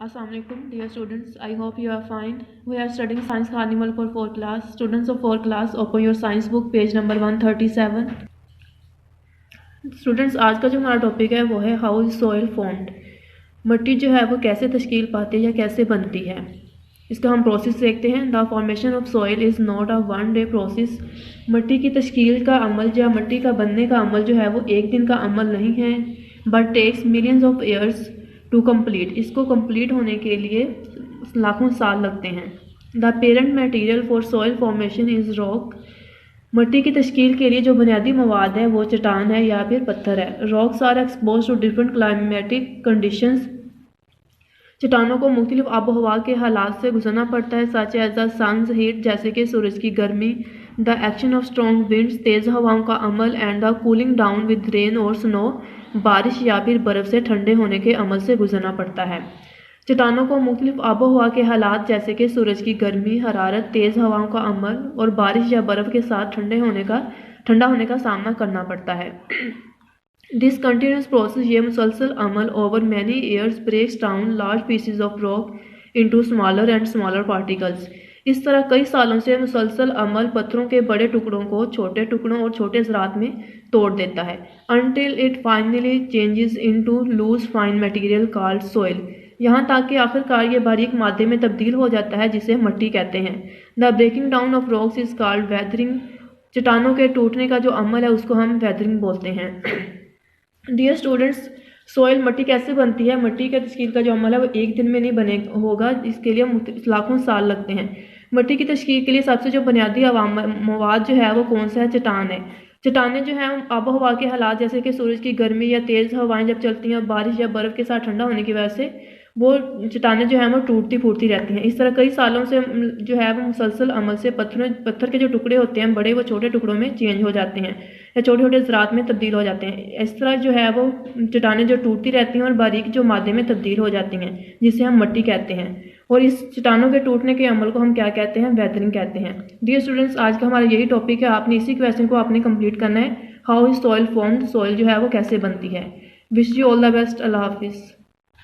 Assalamualaikum dear students, I hope you are fine. We are studying Science Carnival for 4th class. Students of 4th class, open your science book, page number 137. Students, आज का जो हमारा topic है वो है how is soil formed. मिट्टी जो है वो कैसे तश्कील पाती है या कैसे बनती है, इसका हम प्रोसेस देखते हैं। The formation of soil is not a one day process. मिट्टी की तश्कील का अमल या मिट्टी का बनने का अमल जो है वो एक दिन का अमल नहीं है, but takes millions of years to complete. इसको कम्प्लीट होने के लिए लाखों साल लगते हैं। The parent material for soil formation is rock. मिट्टी की तश्कील के लिए जो बुनियादी मवाद है वो चट्टान है या फिर पत्थर है। Rocks are expose to different climatic conditions. चट्टानों को मुख्तलिफ आबो हवा के हालात से गुजरना पड़ता है, such as the sun's heat, जैसे कि सूरज की गर्मी, the action of strong winds, तेज़ हवाओं का अमल, and the cooling down with rain और स्नो, बारिश या फिर बर्फ़ से ठंडे होने के अमल से गुजरना पड़ता है। चट्टानों को मुख्तलिफ आबो हवा के हालात जैसे कि सूरज की गर्मी, हरारत, तेज़ हवाओं का अमल और बारिश या बर्फ़ के साथ ठंडा होने का सामना करना पड़ता है। दिस कंटिन्यूस प्रोसेस, ये मुसलसल अमल over many years breaks down large pieces of rock into smaller and smaller particles. इस तरह कई सालों से मुसलसल अमल पत्थरों के बड़े टुकड़ों को छोटे टुकड़ों और छोटे ज़रात में तोड़ देता है, until it finally changes into loose fine material called soil। यहाँ तक कि आखिरकार ये बारीक मादे में तब्दील हो जाता है जिसे मिट्टी कहते हैं। The breaking down of rocks is called weathering. चट्टानों के टूटने का जो अमल है उसको हम वेदरिंग बोलते हैं। डियर स्टूडेंट्स, सॉइल मिट्टी कैसे बनती है? मिट्टी के तश्कील का जो अमल है वो एक दिन में नहीं बने होगा, इसके लिए लाखों साल लगते हैं। मिट्टी की तश्कील के लिए सबसे जो बुनियादी मवाद जो है वो कौन सा है? चट्टान है। चट्टानें जो हैं आबो हवा के हालात जैसे कि सूरज की गर्मी या तेज़ हवाएं जब चलती हैं, बारिश या बर्फ़ के साथ ठंडा होने की वजह से वो चट्टानें जो हैं वो टूटती फूटती रहती हैं। इस तरह कई सालों से जो है वो मुसलसल अमल से पत्थर के जो टुकड़े होते हैं बड़े, वो छोटे टुकड़ों में चेंज हो जाते हैं या छोटे छोटे ज़रात में तब्दील हो जाते हैं। इस तरह जो है वो चट्टानें जो टूटती रहती हैं और बारीक जो मादे में तब्दील हो जाती हैं, जिसे हम मिट्टी कहते हैं। और इस चट्टानों के टूटने के अमल को हम क्या कहते हैं? वेदरिंग कहते हैं। डियर स्टूडेंट्स, आज का हमारा यही टॉपिक है। आपने इसी क्वेश्चन को आपने कंप्लीट करना है। How is soil formed, soil जो है वो कैसे बनती है। Wish you all the best. Allah हाफिज़।